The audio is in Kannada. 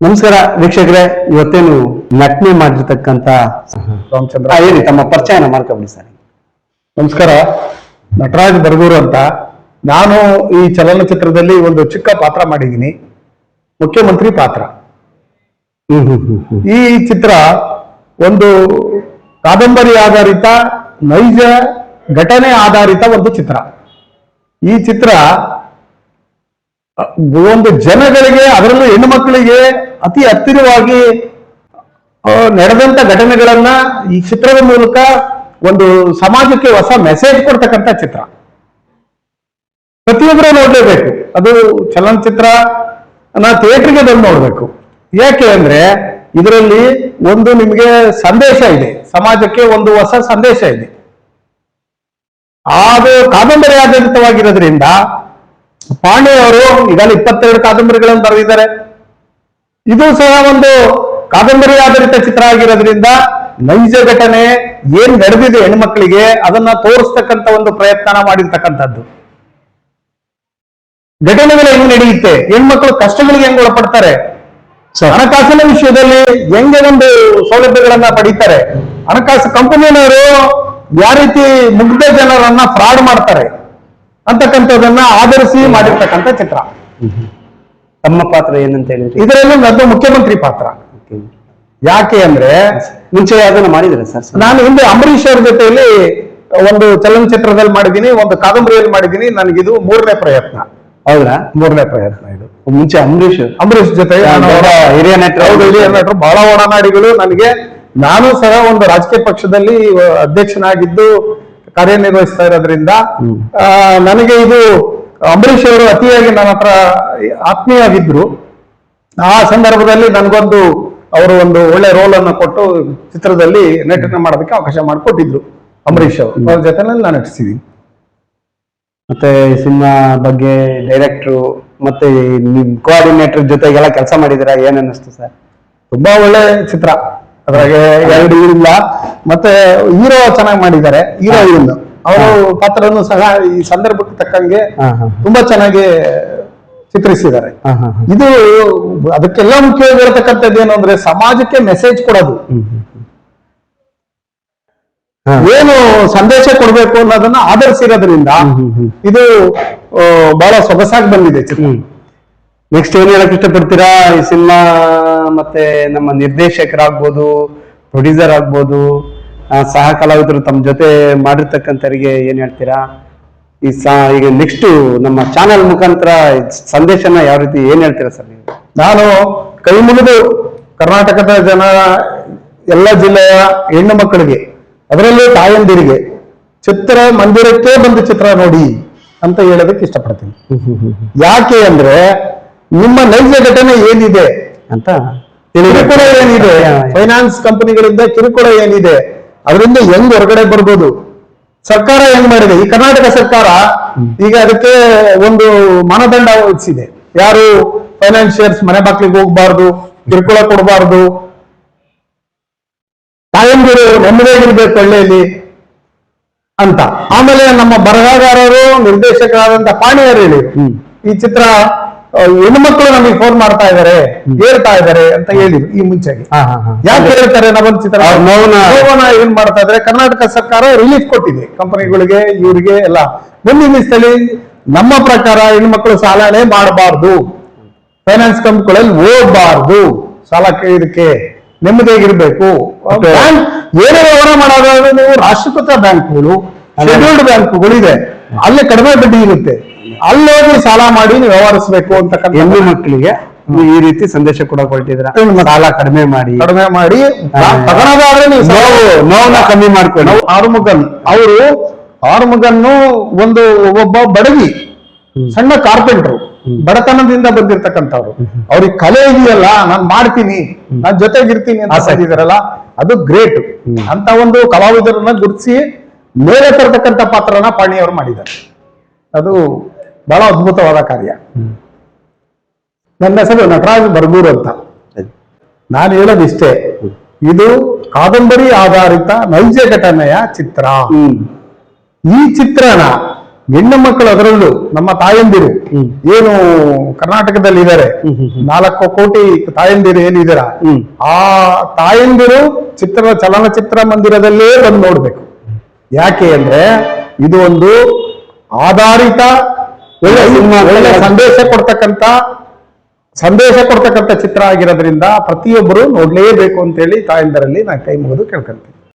ನಮಸ್ಕಾರ ವೀಕ್ಷಕರೇ, ಇವತ್ತೇನು ನಟನೆ ಮಾಡಿರ್ತಕ್ಕಂಥ ರಾಮಚಂದ್ರ ಹೇಳಿ ತಮ್ಮ ಪರಿಚಯನ ಮಾಡ್ಕೊಬಿಡಿ ಸರ್. ನಮಸ್ಕಾರ, ನಟರಾಜ್ ಬರಗೂರು ಅಂತ. ನಾನು ಈ ಚಲನಚಿತ್ರದಲ್ಲಿ ಒಂದು ಚಿಕ್ಕ ಪಾತ್ರ ಮಾಡಿದ್ದೀನಿ, ಮುಖ್ಯಮಂತ್ರಿ ಪಾತ್ರ. ಈ ಚಿತ್ರ ಒಂದು ಕಾದಂಬರಿ ಆಧಾರಿತ, ನೈಜ ಘಟನೆ ಆಧಾರಿತ ಒಂದು ಚಿತ್ರ. ಈ ಚಿತ್ರ ಒಂದು ಜನಗಳಿಗೆ, ಅದರಲ್ಲೂ ಹೆಣ್ಣು ಮಕ್ಕಳಿಗೆ ಅತಿ ಹತ್ತಿರವಾಗಿ ನಡೆದಂತ ಘಟನೆಗಳನ್ನ ಈ ಚಿತ್ರದ ಮೂಲಕ ಒಂದು ಸಮಾಜಕ್ಕೆ ಹೊಸ ಮೆಸೇಜ್ ಕೊಡ್ತಕ್ಕಂಥ ಚಿತ್ರ. ಪ್ರತಿಯೊಬ್ಬರು ನೋಡ್ಲೇಬೇಕು. ಅದು ಚಲನಚಿತ್ರ ಥಿಯೇಟರ್ಗೆ ಬಂದು ನೋಡ್ಬೇಕು. ಯಾಕೆ ಅಂದ್ರೆ ಇದರಲ್ಲಿ ಒಂದು ನಿಮಗೆ ಸಂದೇಶ ಇದೆ, ಸಮಾಜಕ್ಕೆ ಒಂದು ಹೊಸ ಸಂದೇಶ ಇದೆ. ಅದು ಕಾದಂಬರಿ ಆಧಾರಿತವಾಗಿರೋದ್ರಿಂದ ಪಾಂಡೆ ಅವರು ಈಗಾಗಲೇ 22 ಕಾದಂಬರಿಗಳನ್ನು ಬರೆದಿದ್ದಾರೆ. ಇದು ಸಹ ಒಂದು ಕಾದಂಬರಿ ಆಧಾರಿತ ಚಿತ್ರ ಆಗಿರೋದ್ರಿಂದ ನೈಜ ಘಟನೆ ಏನ್ ನಡೆದಿದೆ ಹೆಣ್ಮಕ್ಳಿಗೆ ಅದನ್ನ ತೋರಿಸ್ತಕ್ಕಂಥ ಒಂದು ಪ್ರಯತ್ನ ಮಾಡಿರ್ತಕ್ಕಂಥದ್ದು. ಘಟನೆಗಳು ಹೆಂಗ್ ನಡೆಯುತ್ತೆ, ಹೆಣ್ಮಕ್ಳು ಕಷ್ಟಗಳಿಗೆ ಹೆಂಗ್ ಒಳಪಡ್ತಾರೆ, ಹಣಕಾಸಿನ ವಿಷಯದಲ್ಲಿ ಹೆಂಗೆ ಒಂದು ಸೌಲಭ್ಯಗಳನ್ನ ಪಡೀತಾರೆ, ಹಣಕಾಸು ಕಂಪನಿಯವರು ಯಾವ ರೀತಿ ಮುಗ್ಧ ಜನರನ್ನ ಫ್ರಾಡ್ ಮಾಡ್ತಾರೆ ಅಂತಕ್ಕಂಥದ್ದನ್ನ ಆಧರಿಸಿ ಮಾಡಿರ್ತಕ್ಕಂಥ ಚಿತ್ರ. ತಮ್ಮ ಪಾತ್ರ ಏನಂತ ಹೇಳಿದ್ರೆ ಇದರಲ್ಲಿ ನನ್ನ ಮುಖ್ಯಮಂತ್ರಿ ಪಾತ್ರ. ಯಾಕೆ ಅಂದ್ರೆ ಮುಂಚೆ ಯಾವ್ದನ್ನ ಮಾಡಿದ್ರೆ ಸರ್? ನಾನು ಹಿಂದೆ ಅಂಬರೀಷ್ ಅವ್ರ ಜೊತೆಯಲ್ಲಿ ಒಂದು ಚಲನಚಿತ್ರದಲ್ಲಿ ಮಾಡಿದ್ದೀನಿ, ಒಂದು ಕಾದಂಬರಿಯಲ್ಲಿ ಮಾಡಿದ್ದೀನಿ. ನನಗಿದು 3ನೇ ಪ್ರಯತ್ನ. ಹೌದಾ? 3ನೇ ಪ್ರಯತ್ನ ಇದು. ಮುಂಚೆ ಅಂಬರೀಷ್ ಜೊತೆ ಹಿರಿಯ ನಟರು ಬಹಳ ಒಡನಾಡಿಗಳು ನನಗೆ. ನಾನು ಸಹ ಒಂದು ರಾಜಕೀಯ ಪಕ್ಷದಲ್ಲಿ ಅಧ್ಯಕ್ಷನಾಗಿದ್ದು ಕಾರ್ಯನಿರ್ವಹಿಸ್ತಾ ಇರೋದ್ರಿಂದ ನನಗೆ ಇದು ಅಂಬರೀಷ್ ಅವರು ಅತಿಯಾಗಿ ನನ್ನ ಹತ್ರ ಆತ್ಮೀಯವಾಗಿದ್ರು. ಆ ಸಂದರ್ಭದಲ್ಲಿ ನನಗೊಂದು ಅವರು ಒಂದು ಒಳ್ಳೆ ರೋಲ್ ಅನ್ನು ಕೊಟ್ಟು ಚಿತ್ರದಲ್ಲಿ ನಟನೆ ಮಾಡೋದಕ್ಕೆ ಅವಕಾಶ ಮಾಡಿಕೊಟ್ಟಿದ್ರು ಅಂಬರೀಷ್ ಅವರು. ಅವ್ರ ಜೊತೆ ನಾನು ನಟಿಸಿದ್ದೀನಿ. ಮತ್ತೆ ಸಿನಿಮಾ ಬಗ್ಗೆ ಡೈರೆಕ್ಟ್ರು ಮತ್ತೆ ನಿಮ್ ಕೋಆರ್ಡಿನೇಟರ್ ಜೊತೆಗೆಲ್ಲ ಕೆಲಸ ಮಾಡಿದಿರಾ, ಏನ್ ಅನ್ನಿಸ್ತು ಸರ್? ತುಂಬಾ ಒಳ್ಳೆ ಚಿತ್ರ. ಅದ್ರಾಗೆ ಎರಡು ಇಲ್ಲ, ಮತ್ತೆ ಹೀರೋ ಚೆನ್ನಾಗಿ ಮಾಡಿದ್ದಾರೆ. ಹೀರೋಯಿನ್ ಅವರು ಪಾತ್ರವನ್ನು ಸಹ ಈ ಸಂದರ್ಭಕ್ಕೆ ತಕ್ಕಂಗೆ ತುಂಬಾ ಚೆನ್ನಾಗಿ ಚಿತ್ರಿಸಿದ್ದಾರೆ. ಇದು ಅದಕ್ಕೆಲ್ಲ ಮುಖ್ಯವಾಗಿರತಕ್ಕಂಥದ್ದು ಏನು ಅಂದ್ರೆ ಸಮಾಜಕ್ಕೆ ಮೆಸೇಜ್ ಕೊಡೋದು, ಏನು ಸಂದೇಶ ಕೊಡ್ಬೇಕು ಅನ್ನೋದನ್ನ ಆಧರಿಸಿರೋದ್ರಿಂದ ಇದು ಬಹಳ ಸೊಗಸಾಗಿ ಬಂದಿದೆ ಚಿತ್ರ. ನೆಕ್ಸ್ಟ್ ಏನ್ ಹೇಳಕ್ ಇಷ್ಟಪಡ್ತೀರಾ ಈ ಸಿನಿಮಾ ಮತ್ತೆ ನಮ್ಮ ನಿರ್ದೇಶಕರಾಗ್ಬೋದು, ಪ್ರೊಡ್ಯೂಸರ್ ಆಗ್ಬೋದು, ಸಹ ಕಲಾವಿದರು ತಮ್ಮ ಜೊತೆ ಮಾಡಿರ್ತಕ್ಕಂಥವ್ರಿಗೆ ಏನ್ ಹೇಳ್ತೀರಾ? ಈಗ ನೆಕ್ಸ್ಟ್ ನಮ್ಮ ಚಾನೆಲ್ ಮುಖಾಂತರ ಸಂದೇಶನ ಯಾವ ರೀತಿ ಏನ್ ಹೇಳ್ತೀರಾ ಸರ್ ನೀವು? ನಾನು ಕೈ ಮುಗಿದು ಕರ್ನಾಟಕದ ಜನ, ಎಲ್ಲ ಜಿಲ್ಲೆಯ ಹೆಣ್ಣು ಮಕ್ಕಳಿಗೆ, ಅದರಲ್ಲೂ ತಾಯಂದಿರಿಗೆ ಚಿತ್ರ ಮಂದಿರಕ್ಕೆ ಬಂದು ಚಿತ್ರ ನೋಡಿ ಅಂತ ಹೇಳೋದಕ್ಕೆ ಇಷ್ಟಪಡ್ತೀನಿ. ಯಾಕೆ ಅಂದ್ರೆ ನಿಮ್ಮ ನೈಜ ಘಟನೆ ಏನಿದೆ ಅಂತ, ಕಿರುಕುಳ ಏನಿದೆ, ಫೈನಾನ್ಸ್ ಕಂಪನಿಗಳಿಂದ ಕಿರುಕುಳ ಏನಿದೆ, ಅದರಿಂದ ಹೆಂಗ್ ಹೊರಗಡೆ ಬರ್ಬೋದು, ಸರ್ಕಾರ ಹೆಂಗ್ ಮಾಡಿದೆ, ಈ ಕರ್ನಾಟಕ ಸರ್ಕಾರ ಈಗ ಅದಕ್ಕೆ ಒಂದು ಮಾನದಂಡ ವಿಧಿಸಿದೆ. ಯಾರು ಫೈನಾನ್ಷಿಯರ್ಸ್ ಮನೆ ಬಾಗ್ಲಿಗೆ ಹೋಗ್ಬಾರ್ದು, ಕಿರುಕುಳ ಕೊಡಬಾರ್ದು, ತಾಯಂದಿರು ನೆಮ್ಮದಿಯಾಗಿರ್ಬೇಕು ಹಳ್ಳಿಯಲ್ಲಿ ಅಂತ. ಆಮೇಲೆ ನಮ್ಮ ಬರಹಗಾರರು, ನಿರ್ದೇಶಕರಾದಂತ ಪಾಣಿಯರು ಹೇಳಿ ಈ ಚಿತ್ರ ಹೆಣ್ಮಕ್ಳು ನಮಗೆ ಫೋನ್ ಮಾಡ್ತಾ ಇದಾರೆ, ಹೇಳ್ತಾ ಇದಾರೆ ಅಂತ ಹೇಳಿದ್ರು ಈ ಮುಂಚೆಗೆ. ಯಾಕೆ ಹೇಳ್ತಾರೆ? ನಮ್ಮೊಂದು ಚಿತ್ರ ನೋವನ್ನ ಏನ್ ಮಾಡ್ತಾ ಇದಾರೆ, ಕರ್ನಾಟಕ ಸರ್ಕಾರ ರಿಲೀಫ್ ಕೊಟ್ಟಿದೆ ಕಂಪನಿಗಳಿಗೆ, ಇವರಿಗೆ ಎಲ್ಲ. ಮುಂದಿನ ದಿವಸದಲ್ಲಿ ನಮ್ಮ ಪ್ರಕಾರ ಹೆಣ್ಮಕ್ಳು ಸಾಲನೆ ಮಾಡಬಾರ್ದು, ಫೈನಾನ್ಸ್ ಕಂಪನಿಗಳಲ್ಲಿ ಹೋಗ್ಬಾರ್ದು, ಸಾಲ ಇದಕ್ಕೆ ನೆಮ್ಮದಿಯಾಗಿರ್ಬೇಕು. ಏನೇ ವ್ಯವಹಾರ ಮಾಡೋದಾದ್ರೆ ನೀವು ರಾಷ್ಟ್ರೀಕೃತ ಬ್ಯಾಂಕ್ಗಳು, ಶೆಡ್ಯೂಲ್ಡ್ ಬ್ಯಾಂಕ್ಗಳಿದೆ, ಅಲ್ಲೇ ಕಡಿಮೆ ಬಡ್ಡಿ ಇರುತ್ತೆ, ಅಲ್ಲೋಗಿ ಸಾಲ ಮಾಡಿ ನೀವು ವ್ಯವಹರಿಸಬೇಕು ಅಂತಕ್ಕಂಥ ಹೆಣ್ಣು ಮಕ್ಕಳಿಗೆ ಈ ರೀತಿ ಸಂದೇಶ ಕೂಡ ಕೊಟ್ಟಿದ್ರ. ಸಾಲ ಕಡಿಮೆ ಮಾಡಿ ತಗೊಳೋದಾದ್ರೆ ನೀವು ನೋವನ್ನ ಕಮ್ಮಿ ಮಾಡ್ಕೊಂಡು. ಆರುಮುಗನ್ ಅವರು, ಆರುಮುಗನ್ನು ಒಂದು ಒಬ್ಬ ಬಡಗಿ, ಸಣ್ಣ ಕಾರ್ಪೆಂಟ್ರು, ಬಡತನದಿಂದ ಬಂದಿರ್ತಕ್ಕಂಥವ್ರು. ಅವ್ರಿಗೆ ಕಲೆ ಇದೆಯಲ್ಲ, ನಾನ್ ಮಾಡ್ತೀನಿ, ನಾನ್ ಜೊತೆಗಿರ್ತೀನಿ ಅಂತ ಬಂದಿದಾರಲ್ಲ, ಅದು ಗ್ರೇಟ್. ಅಂತ ಒಂದು ಕಲಾವಿದರನ್ನ ಗುರುತಿಸಿ ಮೇಲೆ ತರ್ತಕ್ಕಂಥ ಪಾತ್ರನ ಪಾಣಿಯವರು ಮಾಡಿದ್ದಾರೆ. ಅದು ಬಹಳ ಅದ್ಭುತವಾದ ಕಾರ್ಯ. ನನ್ನ ಹೆಸರು ನಟರಾಜ್ ಬರಗೂರು ಅಂತ. ನಾನು ಹೇಳೋದಿಷ್ಟೇ, ಇದು ಕಾದಂಬರಿ ಆಧಾರಿತ ನೈಜ ಘಟನೆಯ ಚಿತ್ರ. ಈ ಚಿತ್ರನ ಹೆಣ್ಣು ಮಕ್ಕಳು, ಅದರಲ್ಲೂ ನಮ್ಮ ತಾಯಂದಿರು ಏನು ಕರ್ನಾಟಕದಲ್ಲಿ ಇದ್ದಾರೆ, 4 ಕೋಟಿ ತಾಯಂದಿರು ಏನಿದಾರ, ಆ ತಾಯಂದಿರು ಚಲನಚಿತ್ರ ಮಂದಿರದಲ್ಲೇ ಬಂದು ನೋಡ್ಬೇಕು. ಯಾಕೆ ಅಂದ್ರೆ ಇದು ಒಂದು ಆಧಾರಿತ ಒಳ್ಳೆ ಸಂದೇಶ ಕೊಡ್ತಕ್ಕಂಥ ಚಿತ್ರ ಆಗಿರೋದ್ರಿಂದ ಪ್ರತಿಯೊಬ್ಬರು ನೋಡ್ಲೇಬೇಕು ಅಂತೇಳಿ ತಾಯಂದರಲ್ಲಿ ನಾನು ಕೈ ಮುಗಿದು ಕೇಳ್ಕೊಂತೀನಿ.